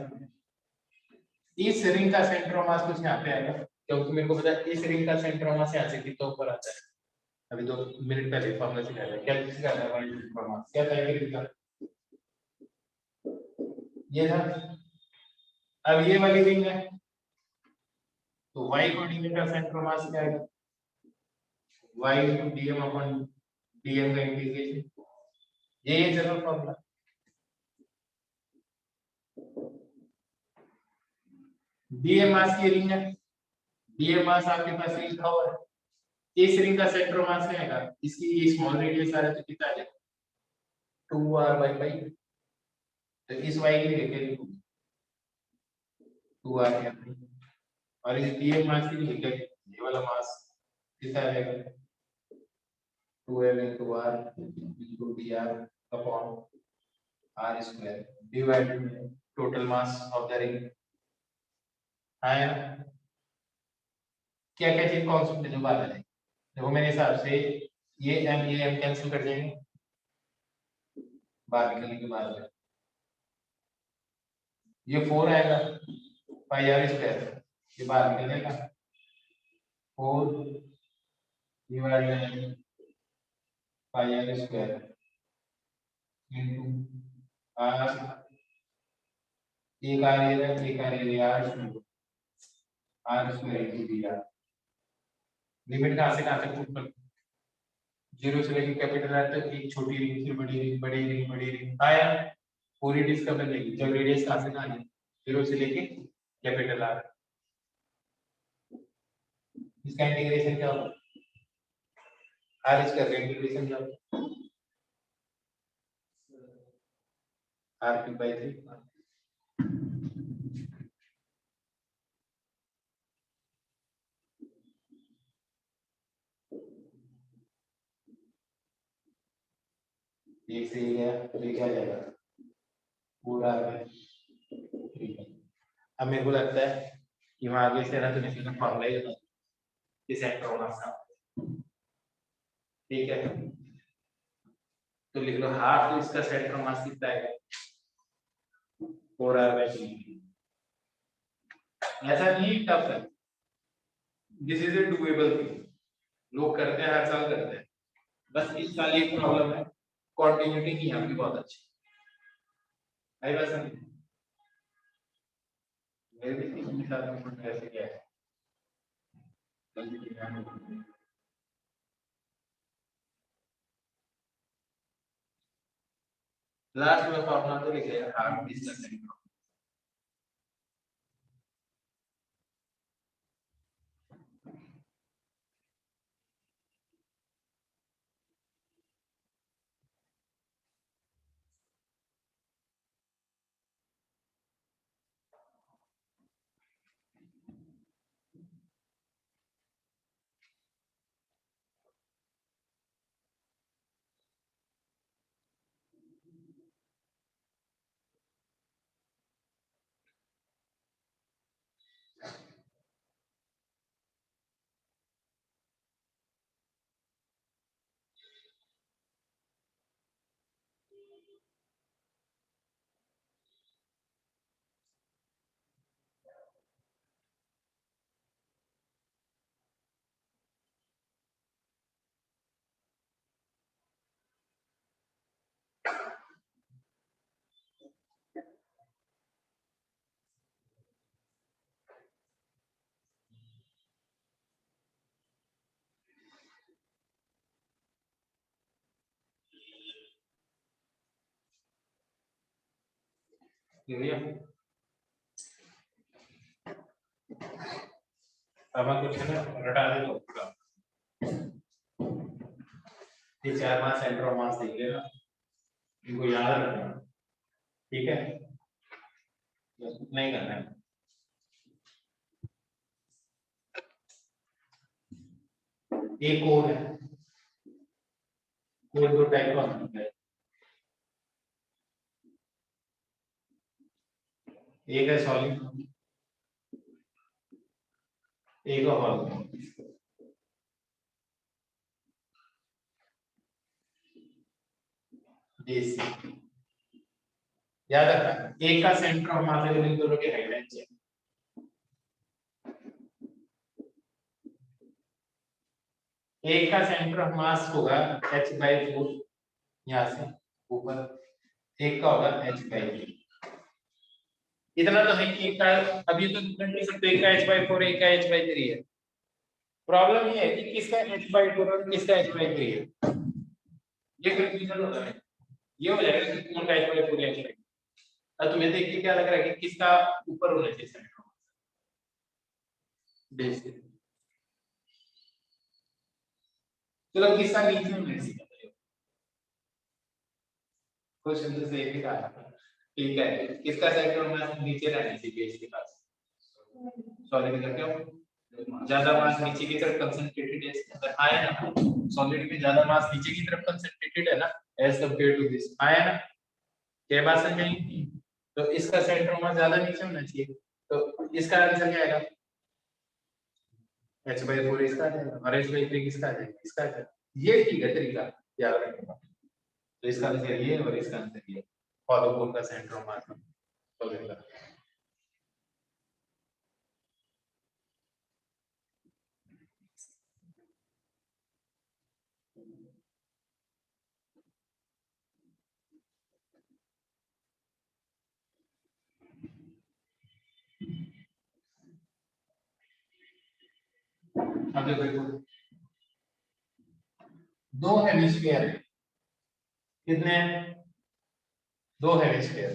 इस रिंग का सेंटर ऑफ मास कुछ यहाँ पे आएगा, क्योंकि मेरे को पता है इस रिंग का सेंटर ऑफ मास यहाँ से कितना ऊपर आता है। अभी 2 मिनट पहले फॉर्मूला सिखाया था, क्या सिखाया था? वाई सेंटर ऑफ मास क्या था ये रिंग का, ये था। अब ये वाली रिंग है, तो y कोऑर्डिनेट का सेंटर ऑफ मास क्या आएगा? y into dm upon dm का इंटीग्रेशन, ये जनरल फॉर्मूला। dm मास की रिंग है, dm मास आपके पास ये लिखा हुआ है, इस रिंग का सेंटर ऑफ मास क्या आएगा? इसकी ये स्मॉल रेडियस आ रहा है तो कितना आ जाएगा? 2r by pi, तो इस y की लेके लिखो 2r है, और इस dm मास की लेके ये वाला मास कितना आ जाएगा? 2m into r into dr upon r square divided by total mass of the ring। आया? क्या क्या चीज कॉन्सेप्ट है जो बात है? देखो मेरे हिसाब से ये m कैंसिल कर जाएंगे बाहर निकलने के बाद में, ये 4 आएगा पाई आर स्क्वायर, ये बाहर निकल जाएगा 4 divided by pi r square into r, एक आर ये है, एक आर ये r square into d r. Limit कहां से पुट कर, जीरो से लेके कैपिटल आर तक एक छोटी रिंग फिर बड़ी रिंग बड़ी रिंग बड़ी रिंग आया, पूरी डिस्कवर लेगी जब रेडियस कहां से कहां है, जीरो से लेके कैपिटल आर। इसका इंटीग्रेशन क्या होगा? आर इसका इंटीग्रेशन क्या होगा? आर क्यूब बाई 3, एक से ये गया तो ये क्या आ जाएगा? पूरा आ गया, ठीक है। अब मेरे को लगता है कि वहां आगे से ना तो निकलना फॉर्मूला ही होता है, इस सेंटर ऑफ मास का, ठीक है। तो लिख लो हाफ, तो इसका सेंटर ऑफ मास कितना आएगा? 4r/3। ऐसा नहीं टफ है, this is a doable thing, लोग करते हैं, हर साल करते हैं। बस इस साल एक प्रॉब्लम है, कंटिन्यूटी नहीं है आपकी बहुत अच्छी, आई बात समझ? मेरे भी तीन के साथ में कुछ ऐसे क्या है, लास्ट में फॉर्मूला तो लिखे हैं हाफ डिस्टेंस। भैया अब हम कुछ है ना रटा दे लो पूरा ये 4 मास सेंटर ऑफ मास देख लेना इनको याद रखना ठीक है नहीं करना है एक कोड है कोड दो टाइप का होता है एक है सॉलिड एक है हॉल बेसिक याद रखना एक का सेंटर ऑफ मास है दोनों के हाइट है एक का सेंटर ऑफ मास होगा h/4 यहाँ से ऊपर एक का होगा h/3 इतना तो है कि एक का अभी तो कर सकते एक का h/4 एक का h/3 है प्रॉब्लम ये है कि किसका h/4 और किसका h/3 है ये कंफ्यूजन होता है ये हो जाएगा कि कौन का h/4 है h/3 अब तुम्हें देख के क्या लग रहा है कि किसका ऊपर होना चाहिए सेंटर ऑफ मास बेस चलो किसका नीचे होना चाहिए क्वेश्चन तो सही भी कहा ठीक है किसका सेंटर ऑफ मास नीचे रहना चाहिए बेस के पास सॉलिड का क्यों ज्यादा मास नीचे की तरफ कंसंट्रेटेड है इसके अंदर आया ना सॉलिड में ज्यादा मास नीचे की तरफ कंसंट्रेटेड है ना एज कंपेयर टू दिस आया ना क्या बात समझ में तो इसका सेंटर ऑफ मास ज्यादा नीचे होना चाहिए तो इसका आंसर क्या आएगा h/4 इसका आ जाएगा और h/3 किसका आ जाएगा इसका आ जाएगा ये ठीक है तरीका याद रखना तो इसका आंसर ये और इसका आंसर ये पॉलीगोन का सेंटर ऑफ मास सॉलिड का अब देखो दो हेमिस्फीयर है कितने हैं दो हेमिस्फीयर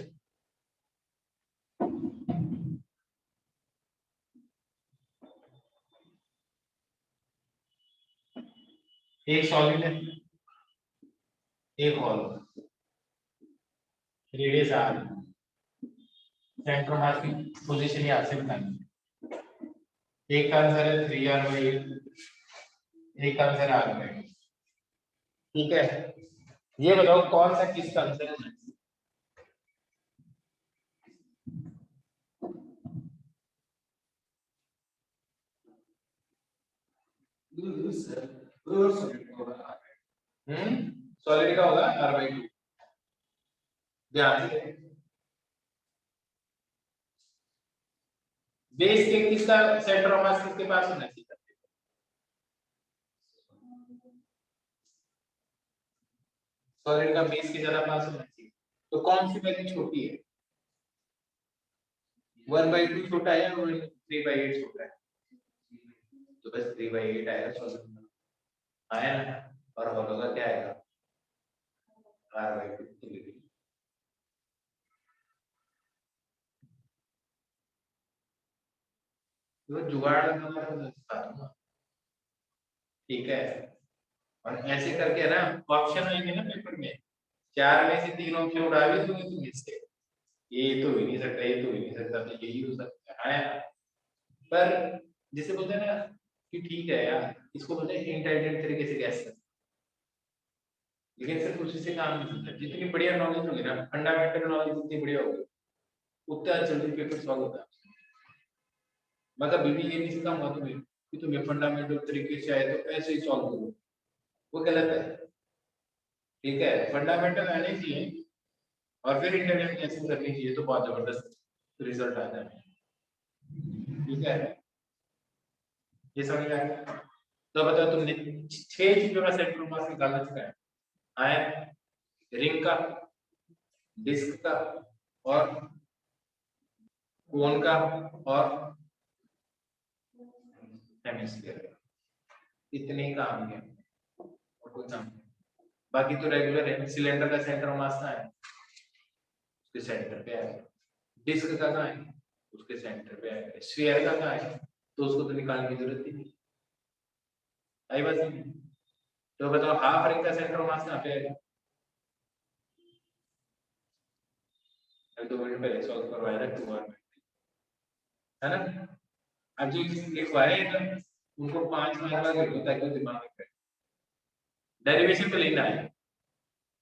एक सॉलिड है एक hole radius r centre of mass की पोजीशन यहां से बतानी है एक का आंसर है 3r/8 एक का आंसर r/8 ठीक है ये बताओ कौन सा किसका आंसर है सॉलिड का होगा r/2 ध्यान से बेस के किसका सेंटर ऑफ मास किसके पास होना चाहिए सॉलिड का बेस के ज्यादा पास होना चाहिए तो कौन सी वैल्यू छोटी है 1/2 छोटा है और 3/8 छोटा है तो बस 3/8 आएगा सॉलिड में आया ना और हॉलो का क्या आएगा r/2 तो जुगाड़ लगाना ठीक है और ऐसे करके ना ऑप्शन आएंगे ना पेपर में 4 में से 3 ऑप्शन उड़ा भी दोगे तुम इससे ये तो ही नहीं सकता ये तो ही नहीं सकता तो यही हो सकता है पर जिसे बोलते हैं ना कि ठीक है यार इसको बोलते हैं इंटेलिजेंट तरीके से गैस कर लेकिन सिर्फ उसी से काम नहीं चलता जितनी बढ़िया नॉलेज होगी ना फंडामेंटल नॉलेज जितनी बढ़िया होगी उतना जल्दी पेपर सॉल्व होता है मैं कभी भी ये नहीं सिखाऊंगा तुम्हें कि तुम्हें फंडामेंटल तरीके से आए तो ऐसे ही सॉल्व करो वो गलत है ठीक है फंडामेंटल आने चाहिए और फिर इंटेलिजेंट गैसिंग करनी चाहिए तो बहुत जबरदस्त रिजल्ट आता है ठीक है ये समझ में आया तो बताओ तुमने 6 चीजों का सेंटर ऑफ मास निकालना सिखाया आयन रिंग का डिस्क का और कोन का और हेमिस्फीयर का इतने काम है और कुछ काम बाकी तो रेगुलर है सिलेंडर का सेंटर ऑफ मास है उसके सेंटर पे है डिस्क का कहाँ है, उसके सेंटर पे आएगा। स्फीयर का कहाँ है, तो उसको तो निकालने की जरूरत ही नहीं। आई बात नहीं? तो बताओ हाफ रिंग का सेंटर मास कहाँ पे आएगा? अभी 2 मिनट पहले सॉल्व करवाया था 2 में, है ना? अब जो एक वाले है ना, उनको 5 मार्क का होता है, ताकि दिमाग में डेरिवेशन पे लेना है।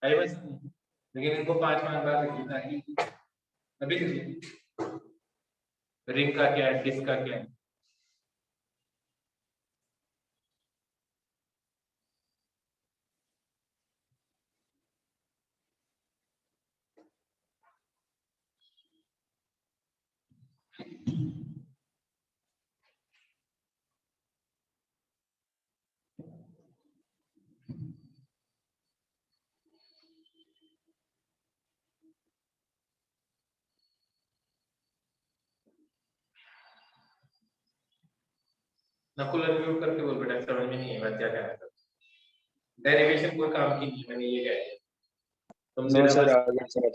आई बात नहीं? लेकिन इनको 5 मार्क का होता है कि अभी देखिए रिंग का क्या है, डिस्क का क्या है। नकुल अनम्यूट करके बोल बेटा, समझ में नहीं है बात क्या कह रहा था। डेरिवेशन कोई काम की नहीं, मैंने ये कह दिया तुम नो सर, सिलेबस आ गया समझ।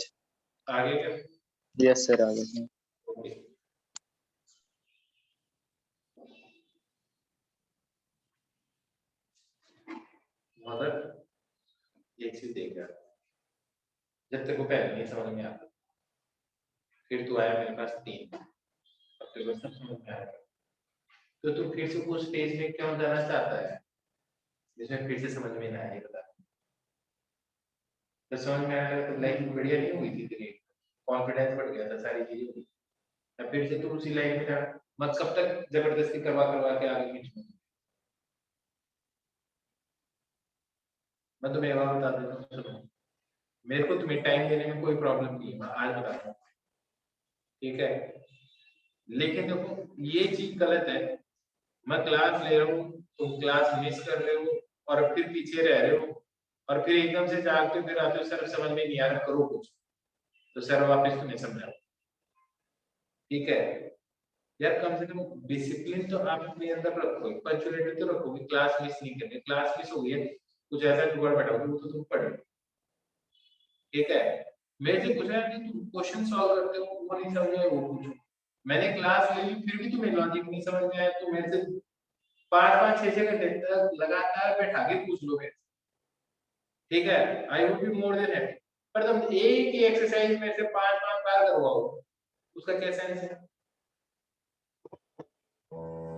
आगे क्या। यस सर, आ गया। ओके मगर एक चीज देख यार, जब तेरे को पहले नहीं समझ में आता, फिर तू आया मेरे पास 3, अब तेरे को सब समझ में आएगा, तो तू फिर से उस स्टेज में क्यों जाना चाहता है जिसमें फिर से समझ में ना आए? बता। तो समझ में आया तो लाइफ बढ़िया नहीं हुई थी तेरी, कॉन्फिडेंस बढ़ गया था, सारी चीजें हुई। अब फिर से तू उसी लाइन में जा, मत कब तक जबरदस्ती करवा करवा के आगे खींच। मैं तुम्हें एक बात बता देता हूँ, सुनो, मेरे को तुम्हें टाइम देने में कोई प्रॉब्लम नहीं है, मैं आज बता रहा हूँ, ठीक है? लेकिन देखो ये चीज गलत है, मैं क्लास ले रहा हूँ, तुम क्लास मिस कर रहे हो और फिर पीछे रह रहे हो, और फिर एकदम से जागते हो, फिर आते हो सर समझ में नहीं आ रहा, करो कुछ, तो सर वापस तुम्हें समझाओ। ठीक है यार, कम से कम डिसिप्लिन तो आप अपने अंदर रखो, पंक्चुअलिटी तो रखो कि क्लास मिस नहीं करनी। क्लास मिस हो गई है, कुछ ऐसा जुगाड़ बैठाओगे वो तो तुम पढ़ो, ठीक है? मेरे से पूछा कि तुम क्वेश्चन सॉल्व करते हो, वो नहीं समझ आया वो पूछो। मैंने क्लास ले ली फिर भी तुम्हें लॉजिक नहीं समझ में आया, तो मेरे से 5-5 6 6 घंटे तक लगातार बैठा के पूछ लो मेरे से, ठीक है? I would be more than happy. पर तुम एक ही एक्सरसाइज में से 5-5 बार करवाओ, उसका क्या सेंस है?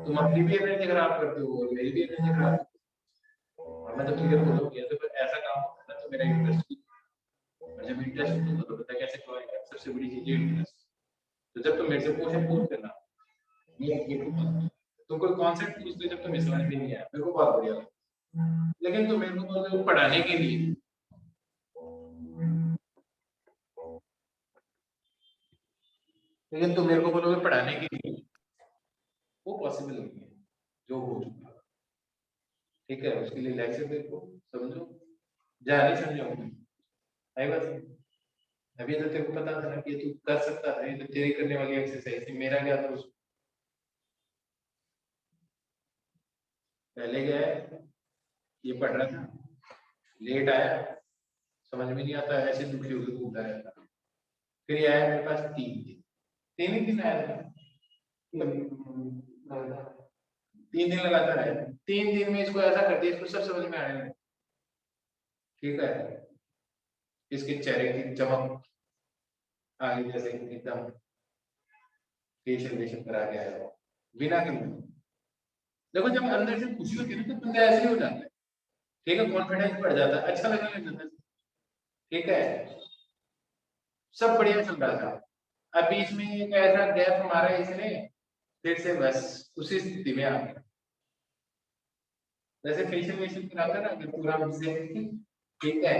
तुम अपनी भी एनर्जी खराब करते हो और मेरी भी एनर्जी खराब करते हो। और मैं तो क्लियर बोल रहा हूँ, तो फिर ऐसा काम होता है ना, तो मेरा इंटरेस्ट, और जब इंटरेस्ट होता है तो पता कैसे करवाएगा, सबसे बड़ी चीज है इंटरेस्ट। तो जब तुम मेरे से क्वेश्चन पूछ देना, तुम कोई कॉन्सेप्ट पूछते जब तुम्हें समझ में नहीं आया, मेरे को बहुत बढ़िया लगा। लेकिन तुम मेरे को बोलते हो पढ़ाने के लिए, लेकिन तुम मेरे को बोलोगे पढ़ाने के लिए, वो पॉसिबल नहीं है जो हो चुका, ठीक है? उसके लिए लेक्चर देखो, समझो, जा नहीं समझाऊंगी। आई बात नहीं? अभी तो तेरे को पता था ना कि तू कर सकता था, ये तो तेरी करने वाली एक्सरसाइज थी, मेरा क्या दोष? पहले गया ये पढ़ रहा था, लेट आया, समझ में नहीं आता, ऐसे दुखी होकर घूमता रहता। फिर ये आया मेरे पास 3 दिन, 3 ही दिन आया था, 3 दिन लगातार आया, 3 दिन में इसको ऐसा कर दिया, इसको सब समझ में आने लगा, ठीक है? इसके चेहरे की चमक आगे जैसे एकदम फेशियल वेशियल करा के आया हो, बिना के। देखो जब अंदर से खुशी होती है ना, तो बंदा ऐसे ही हो जाता है, ठीक है? कॉन्फिडेंस बढ़ जाता है, अच्छा लगने लग जाता है, ठीक है? सब बढ़िया चल रहा था, अब बीच में एक ऐसा गैप मारा इसने, फिर से बस उसी स्थिति में आ गया। जैसे फेशियल वेशियल कराता है ना, अगर पूरा ठीक है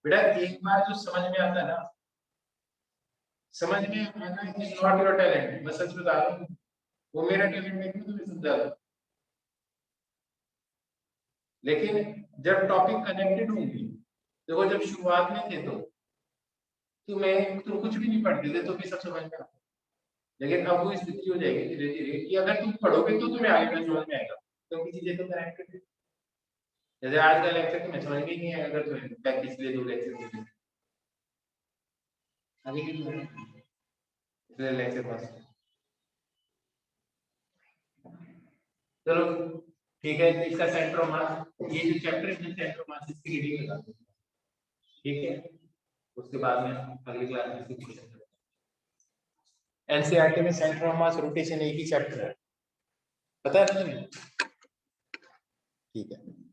बेटा, एक बार जो समझ में आता है ना, समझ में आना इज नॉट योर टैलेंट, मैं सच बता रहा हूँ, वो मेरा टैलेंट नहीं, मैं तुम्हें समझा दूं। लेकिन जब टॉपिक कनेक्टेड होंगे, देखो जब शुरुआत में थे तो तुम कुछ भी नहीं पढ़ते थे तो भी सब समझ में आता, लेकिन अब वो स्थिति हो जाएगी धीरे धीरे कि अगर तुम पढ़ोगे तो तुम्हें आगे का समझ में आएगा, क्योंकि चीजें तो कनेक्टेड है। जैसे आज का लेक्चर तुम्हें समझ में ही नहीं आएगा, अगर तुम्हें पिछले 2 लेक्चर आगे की ले लें इसके पास। चलो ठीक है, इसका सेंटर ऑफ मास, ये जो चैप्टर है सेंटर ऑफ मास इसकी रीडिंग लगा दो, ठीक है। उसके बाद में अगली क्लास में इसकी क्वेश्चन करेंगे। एनसीईआरटी में सेंटर ऑफ मास रोटेशन एक ही चैप्टर है, पता है ना तुम्हें? ठीक है।